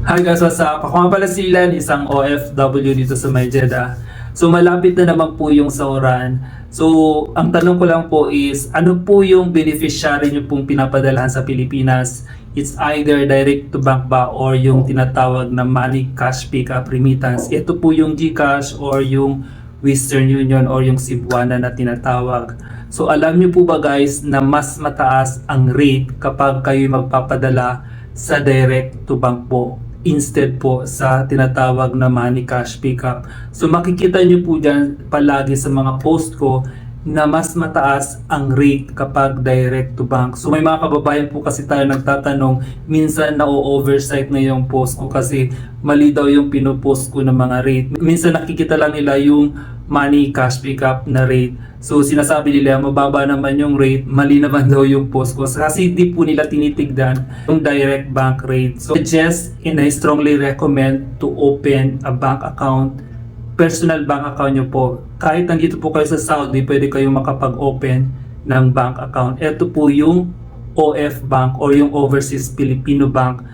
Hi guys, what's up? Ako nga pala si Ilan, isang OFW dito sa May Jeddah. So malapit na naman po yung sauran. So ang tanong ko lang po is, ano po yung beneficiary nyo pong pinapadalahan sa Pilipinas? It's either direct to bank ba or yung tinatawag na money cash pickup remittance. Ito po yung GCash or yung Western Union or yung Cebuana na tinatawag. So alam nyo po ba guys na mas mataas ang rate kapag kayo magpapadala sa direct to bank po instead po sa tinatawag na money cash pickup. So makikita nyo po dyan palagi sa mga post ko na mas mataas ang rate kapag direct to bank. So may mga kababayan po kasi tayo nagtatanong, minsan na-oversight na yung post ko kasi mali daw yung pinopost ko ng mga rate. Minsan nakikita lang nila yung money cash pickup na rate. So sinasabi nila mababa naman yung rate, mali naman daw yung post ko kasi di po nila tinitigdan yung direct bank rate. So suggest and I strongly recommend to open a bank account, personal bank account nyo po. Kahit nandito po kayo sa Saudi, pwede kayong makapag-open ng bank account. Ito po yung OF Bank or yung Overseas Filipino Bank,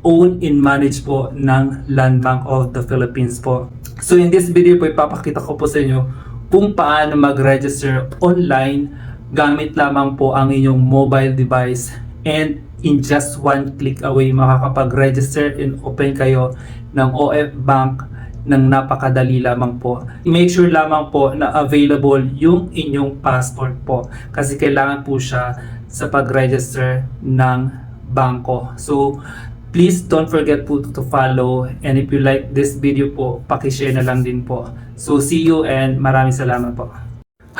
owned and managed po ng Land Bank of the Philippines po. So in this video po, ipapakita ko po sa inyo kung paano mag-register online gamit lamang po ang inyong mobile device, and in just one click away makakapag-register and open kayo ng OF Bank ng napakadali lamang po. Make sure lamang po na available yung inyong passport po kasi kailangan po siya sa pag-register ng bangko. So please don't forget po to follow, and if you like this video po, paki-share na lang din po. So see you and maraming salamat po.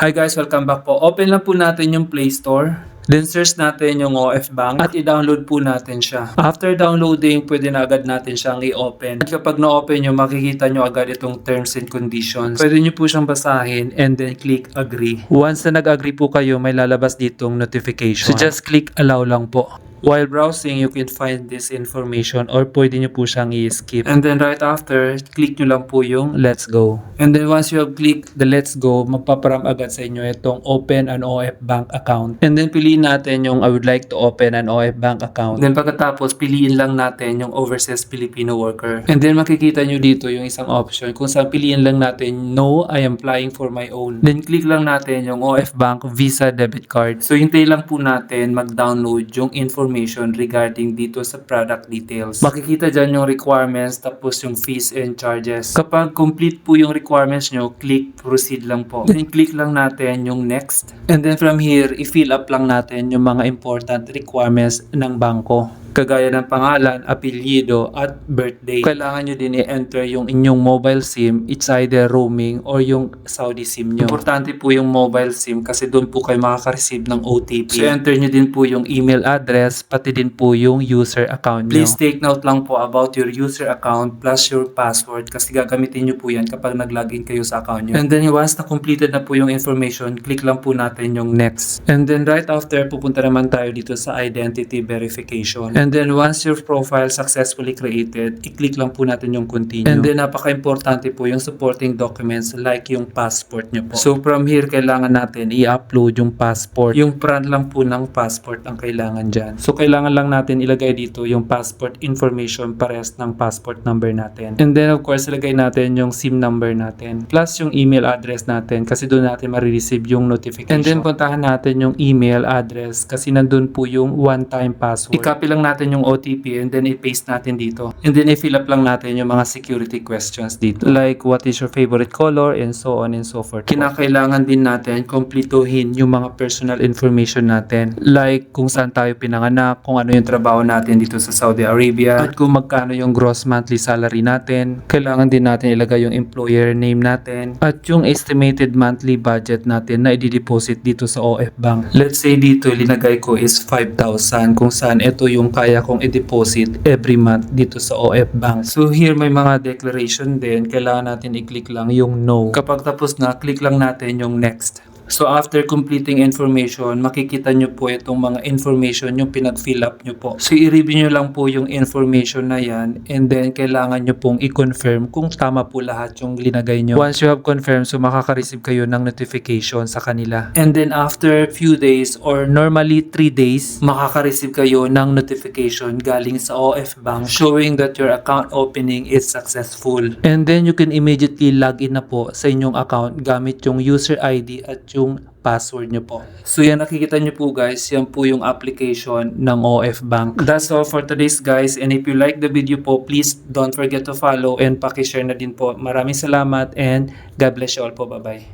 Hi guys, welcome back po. Open lang po natin yung Play Store. Then search natin yung OF Bank at i-download po natin siya. After downloading, pwede na agad natin siyang i-open. At kapag na-open nyo, makikita nyo agad itong terms and conditions. Pwede nyo po siyang basahin and then click agree. Once na nag-agree po kayo, may lalabas ditong notification. So just click allow lang po. While browsing, you can find this information or pwede nyo po siyang i-skip. And then right after, click nyo lang po yung let's go. And then once you have clicked the let's go, magpaparam agad sa inyo itong open an OF Bank account. And then piliin natin yung I would like to open an OF Bank account. Then pagkatapos, piliin lang natin yung Overseas Filipino Worker. And then makikita nyo dito yung isang option kung saan piliin lang natin no, I am applying for my own. Then click lang natin yung OF Bank Visa Debit Card. So hintay lang po natin mag-download yung information regarding dito sa product details. Makikita dyan yung requirements tapos yung fees and charges. Kapag complete po yung requirements nyo, click proceed lang po. Then click lang natin yung next. And then from here, i-fill up lang natin yung mga important requirements ng bangko. Kagaya ng pangalan, apelyido, at birthday. Kailangan nyo din i-enter yung inyong mobile SIM. It's either roaming or yung Saudi SIM nyo. Importante po yung mobile SIM kasi doon po kayo makaka-receive ng OTP. So enter nyo din po yung email address, pati din po yung user account nyo. Please take note lang po about your user account plus your password kasi gagamitin nyo po yan kapag nag-login kayo sa account nyo. And then once na completed na po yung information, click lang po natin yung next. And then right after, pupunta naman tayo dito sa identity verification. And then once your profile successfully created, i-click lang po natin yung continue. And then napaka-importante po yung supporting documents like yung passport nyo po. So from here, kailangan natin i-upload yung passport. Yung front lang po ng passport ang kailangan dyan. So kailangan lang natin ilagay dito yung passport information parehas ng passport number natin. And then of course, ilagay natin yung SIM number natin plus yung email address natin kasi doon natin marireceive yung notification. And then puntahan natin yung email address kasi nandun po yung one-time password. I-copy lang natin yung OTP and then i-paste natin dito. And then i-fill up lang natin yung mga security questions dito. Like what is your favorite color and so on and so forth. Kinakailangan din natin kumpletuhin yung mga personal information natin. Like kung saan tayo pinanganak, kung ano yung trabaho natin dito sa Saudi Arabia, at kung magkano yung gross monthly salary natin. Kailangan din natin ilagay yung employer name natin at yung estimated monthly budget natin na i-deposit dito sa OF Bank. Let's say dito linagay ko is 5,000 kung saan ito yung kaya kong i-deposit every month dito sa OF Bank. So here may mga declaration din. Kailangan natin i-click lang yung no. Kapag tapos na, click lang natin yung next. So after completing information, makikita nyo po itong mga information yung pinag-fill up nyo po. So i-review nyo lang po yung information na yan and then kailangan nyo pong i-confirm kung tama po lahat yung linagay nyo. Once you have confirmed, so makaka-receive kayo ng notification sa kanila. And then after few days or normally 3 days, makaka-receive kayo ng notification galing sa OF Bank showing that your account opening is successful. And then you can immediately log in na po sa inyong account gamit yung user ID at yung password nyo po. So yan, nakikita nyo po guys, yan po yung application ng OF Bank. That's all for today's guys, and if you like the video po, please don't forget to follow and pakishare na din po. Maraming salamat and God bless you all po. Bye bye.